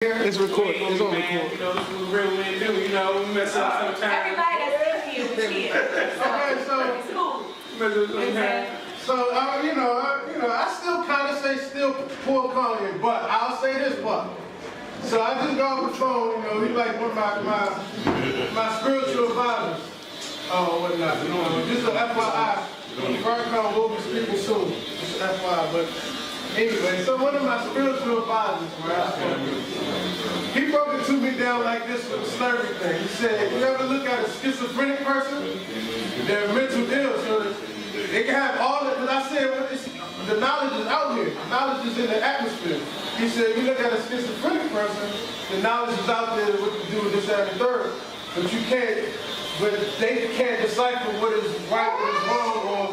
It's recorded. It's on record. You know, this is real men do. You know, we mess up sometimes. Everybody that's in here is here. Okay, so It's cool. Mess up sometimes. so I still kind of say still Paul Collier, but I'll say this part. So I just got off the phone. He's like one of my spiritual advisors. Oh, whatnot. Just an FYI. First time we'll be speaking soon. Just an FYI, but. Anyway, so one of my spiritual advisors, he broke it to me down like this with the slavery thing. He said, you ever look at a schizophrenic person? They're mental ill, so they can have all the, because I said, the knowledge is out here. The knowledge is in the atmosphere. He said, if you look at a schizophrenic person, the knowledge is out there what to do with this, that, and the third. But they can't decipher what is right, what is wrong, or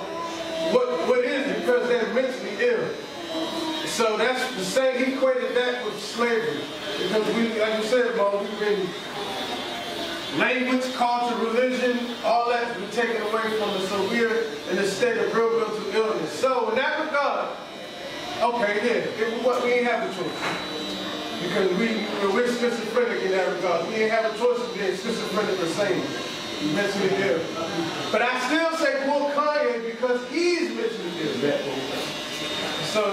what is it, because they're mentally ill. So that's the same, he equated that with slavery. Because we, like you said, Mo, we've been language, culture, religion, all that's been taken away from us. So we're in a state of real mental illness. So in that regard, okay, we ain't have a choice. Because we're schizophrenic in that regard. We ain't have a choice of being schizophrenic or sane. Mentally ill. But I still say Paul Kanye because he's mentally ill. So I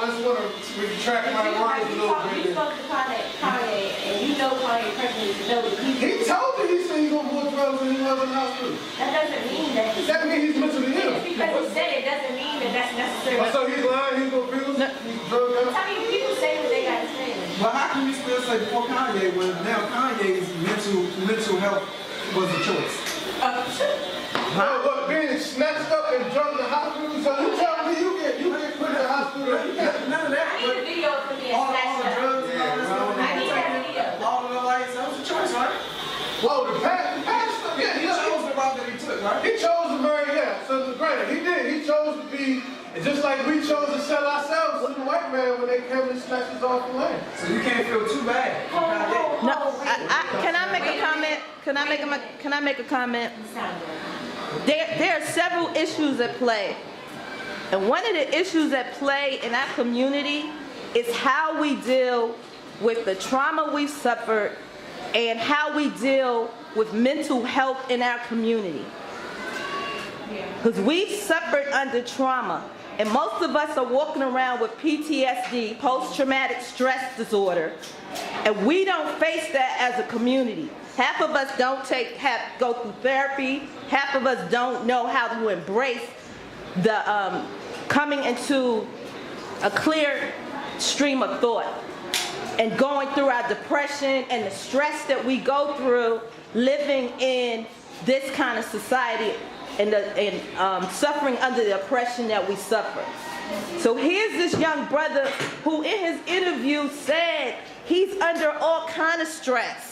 just want to retract my words a little bit. You spoke to Kanye, and you know Kanye personally to know that he told me, he said he's going to pull drugs when he was in the hospital. That doesn't mean that. That means he's mentally ill. Just because he said it doesn't mean that that's necessary. So he's lying, he's going to abuse, he's drugged out? I mean, people say what they got to say. Well, how can we still say before Kanye when now Kanye's mental health was a choice? What, being snatched up and drugged in the hospital? So you tell me you get put in the hospital? None of that. I need a video for me. All the drugs and all that stuff. I need that video. All of the lights, that was a choice, right? Oh, the pastor? Yeah, He chose the route that he took, right? He chose to marry, yeah. So granted, he did. He chose to be, just like we chose to sell ourselves to the white man when they came and snatched us off the land. So you can't feel too bad. No, can I make a comment? Can I make a comment? There are several issues at play. And one of the issues at play in our community is how we deal with the trauma we've suffered and how we deal with mental health in our community. Because we've suffered under trauma, and most of us are walking around with PTSD, post-traumatic stress disorder, and we don't face that as a community. Half of us don't go through therapy. Half of us don't know how to embrace the coming into a clear stream of thought and going through our depression and the stress that we go through living in this kind of society and suffering under the oppression that we suffer. So here's this young brother who in his interview said he's under all kind of stress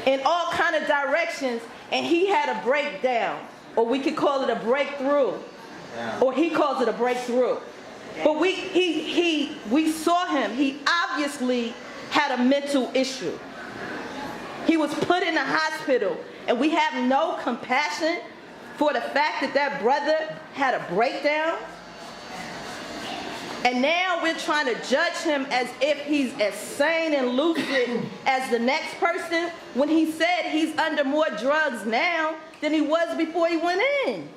in all kind of directions, and he had a breakdown, or we could call it a breakthrough, or he calls it a breakthrough. But we saw him. He obviously had a mental issue. He was put in the hospital, and we have no compassion for the fact that that brother had a breakdown. And now we're trying to judge him as if he's as sane and lucid as the next person when he said he's under more drugs now than he was before he went in.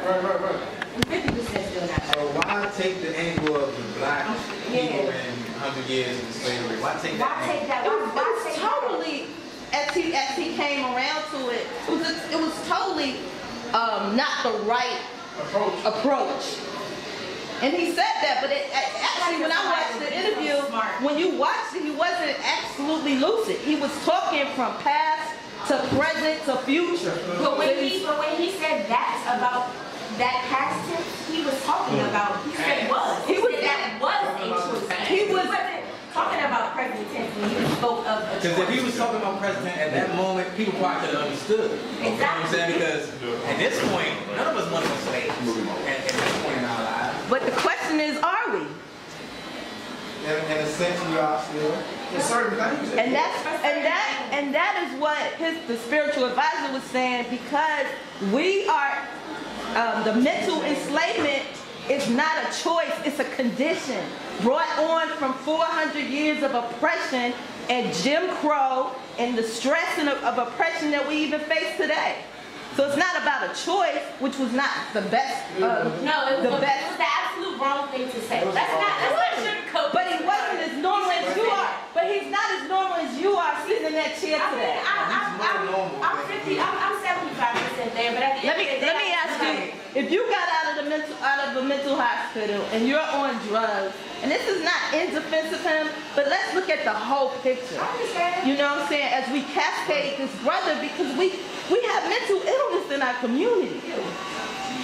Right. 50% still not. So why take the angle of the black people in 100 years of slavery? Why take that Why take that? It was totally, as he came around to it, it was totally not the right approach. And he said that, but actually when I watched the interview, when you watched it, he wasn't absolutely lucid. He was talking from past to present to future. But when he said that's about that past tense, he was talking about, he said was. He said that was a choice. He wasn't talking about present tense when he spoke of a choice. Because if he was talking about president at that moment, people probably could have understood. You know what I'm saying? Because at this point, none of us want to be slaves at this point in our lives. But the question is, are we? In a sense, we are still. In certain things. And that is what the spiritual advisor was saying, because we are the mental enslavement is not a choice, it's a condition brought on from 400 years of oppression and Jim Crow and the stress of oppression that we even face today. So it's not about a choice, which was not the best. No, it was the the best. absolute wrong thing to say. Let's not sugarcoat. But he wasn't as normal as you are. But he's not as normal as you are sitting in that chair I mean, today. I'm 50. I'm 75% there, but at the end of the day, Let me ask you, if you got out of a mental hospital and you're on drugs, and this is not in defense of him, but let's look at the whole picture. I understand. You know what I'm saying? As we cascade this brother, because we have mental illness in our community.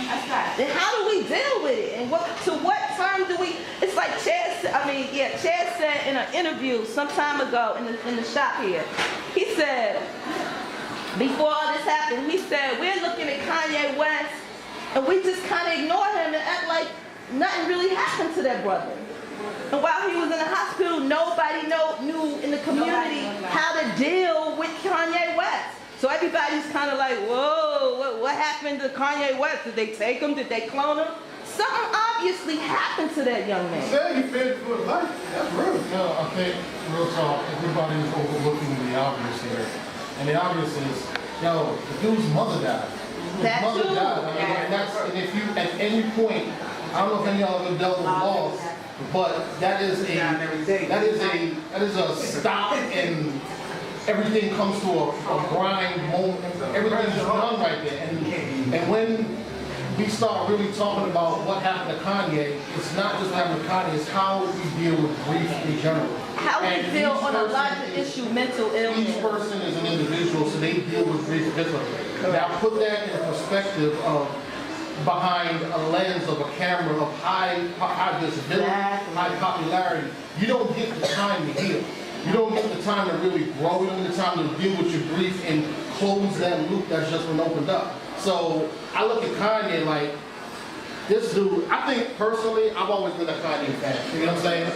That's right. Then how do we deal with it? And to what term do we? It's like Chad said in an interview some time ago in the shop here. He said, before all this happened, he said, we're looking at Kanye West and we just kind of ignore him and act like nothing really happened to that brother. And while he was in the hospital, nobody knew in the community how to deal with Kanye West. So everybody's kind of like, whoa, what happened to Kanye West? Did they take him? Did they clone him? Something obviously happened to that young He man. said he feared for his life. That's real. No, I think, real talk, everybody is overlooking the obvious here. And the obvious is, yo, the dude's mother died. That His mother too. died. And if you, at any point, I don't know if any of y'all ever dealt with loss, but that is a stop and everything comes to a grind moment. Everything's done right there. And when we start really talking about what happened to Kanye, it's not just what happened to Kanye, it's how we deal with grief in general. How we And deal each on a person larger is- issue, mental Each illness. person is an individual, so they deal with grief differently. Now put that in perspective of behind a lens of a camera of high visibility, high popularity. You don't get the time to heal. You don't get the time to really grow. You don't get the time to deal with your grief and close that loop that's just been opened up. So I look at Kanye like, this dude, I think personally, I've always been a Kanye fan. You know what I'm saying?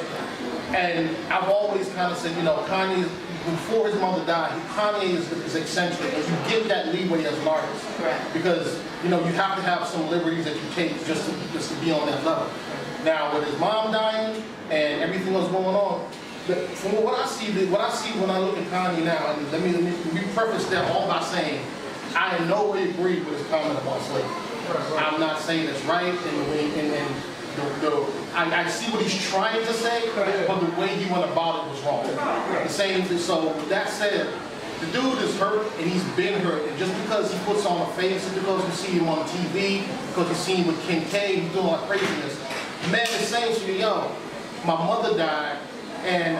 And I've always kind of said, you know, Kanye, before his mother died, Kanye is eccentric, and you give that leeway as an artist. Correct. Because, you know, you have to have some liberties that you take just to be on that level. Now, with his mom dying and everything else going on, from what I see when I look at Kanye now, and let me preface that all by saying, I in no way agree with his comment about slavery. I'm not saying it's right, I see what he's trying to say, but the way he went about it was wrong. The same, so with that said, the dude is hurt and he's been hurt, and just because he puts on a face, just because you see him on TV, because you see him with Kim K, he's doing all that craziness, man is saying to me, yo, my mother died, and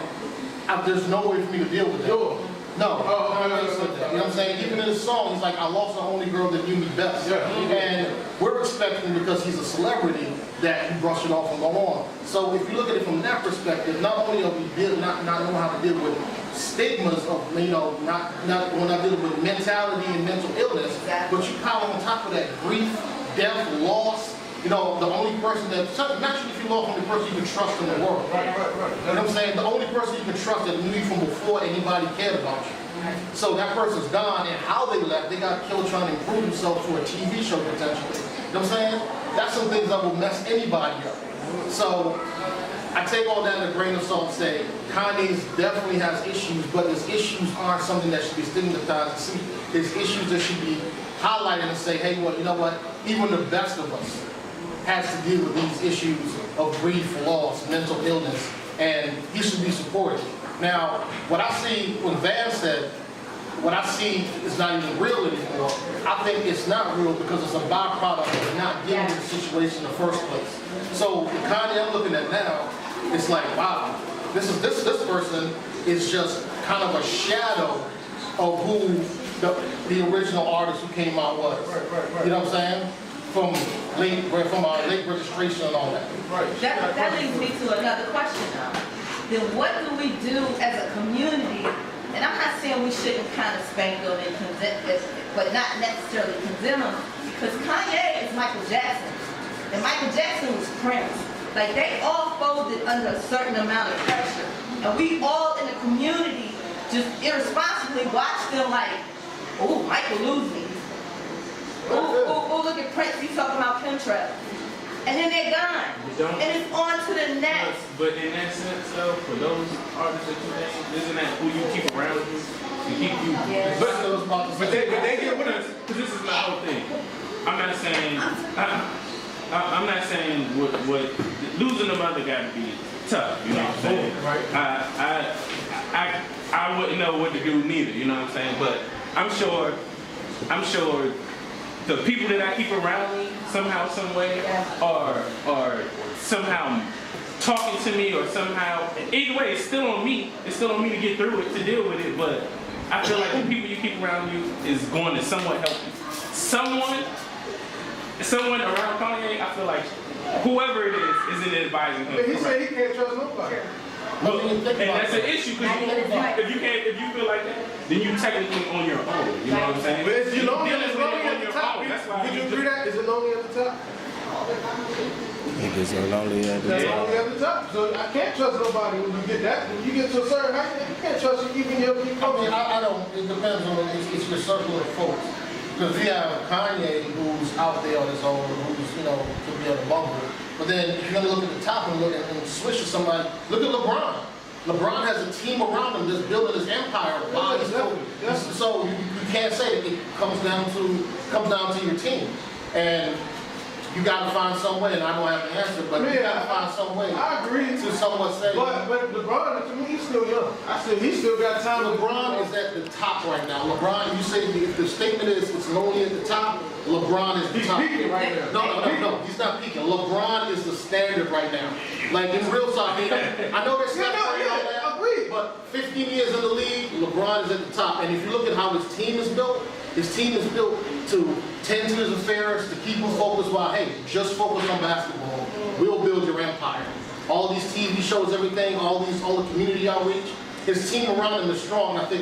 there's no way for me to deal with that. No, you know what I'm saying? Even in the song, he's like, I lost the only girl that knew me best. Yeah. And we're expecting, because he's a celebrity, that he brush it off and go on. So if you look at it from that perspective, not only are we not knowing how to deal with stigmas of, you know, we're not dealing with mentality and mental illness, but you pile on top of that grief, death, loss. You know, the only person that, imagine if you lost the only person you can trust in the world. Right. You know what I'm saying? The only person you can trust that knew you from before anybody cared about you. So that person's gone, and how they left, they got killed trying to improve themselves for a TV show potentially. You know what I'm saying? That's some things that will mess anybody up. So I take all that in a grain of salt and say, Kanye definitely has issues, but his issues aren't something that should be stigmatized. His issues that should be highlighted and say, hey, well, you know what? Even the best of us has to deal with these issues of grief, loss, mental illness, and he should be supported. Now, what I see when Van said, what I see is not even real anymore, I think it's not real because it's a byproduct of not dealing with the situation in the first place. So the Kanye I'm looking at now, it's like, wow, this person is just kind of a shadow of who the original artist who came out was. You know what I'm saying? From our late registration and all that. That leads me to another question now. Then what do we do as a community? And I'm not saying we shouldn't kind of spank them and condemn, but not necessarily condemn them, because Kanye is Michael Jackson, and Michael Jackson was Prince. Like, they all folded under a certain amount of pressure, and we all in the community just irresponsibly watch them like, oh, Michael lose me. Oh, look at Prince, he's talking about chemtrails. and then they're gone. You don't. And it's on to the next. But in that sense, though, for those artists that you name, isn't that who you keep around you? To keep you. Yes. That's what I was about to say. But they get with us, because this is my whole thing. I'm not saying, I'm not saying what losing a mother got to be tough, you know what I'm saying? Right. I wouldn't know what to do neither, you know what I'm saying? But I'm sure the people that I keep around me somehow, some way, are somehow talking to me or somehow, either way, it's still on me. It's still on me to get through it, to deal with it, but I feel like the people you keep around you is going to somewhat help you. Someone around Kanye, I feel like whoever it is isn't advising him. But he said correct. he can't trust nobody. Well, What do you think and about that's that? an issue because if you feel like that, then you technically on your own. You know what I'm saying? But it's You lonely, dealing it's with it lonely on at the your top. own. That's why Would you you agree that? Is it lonely at the top? It's lonely at the That's Yeah. lonely at the top. So I can't trust nobody when you get that. When you get to a certain height, you can't trust even your I mean, I don't, it depends on, it's your circle of folks. Because we have Kanye who's out there on his own, who's, you know, could be on the bubble. But then if you're gonna look at the top and look and switch to somebody, look at LeBron. LeBron has a team around him that's building his empire. Why? Definitely. So you can't say that it comes down to your team. And you gotta find some way, and I don't have the answer, but you gotta find some way I agree. to somewhat say. But LeBron, to me, he's still young. He still got time. LeBron is at the top right now. LeBron, you say if the statement is it's lonely at the top, LeBron is the He's top. peaking right now. No, he's not peaking. LeBron is the standard right now. Like in real talk, I know that's not right all that, agreed. but 15 years in the league, LeBron is at the top. And if you look at how his team is built to tend to his affairs, to keep him focused while, hey, just focus on basketball. We'll build your empire. All these TV shows, everything, all the community outreach, his team around him is strong. I think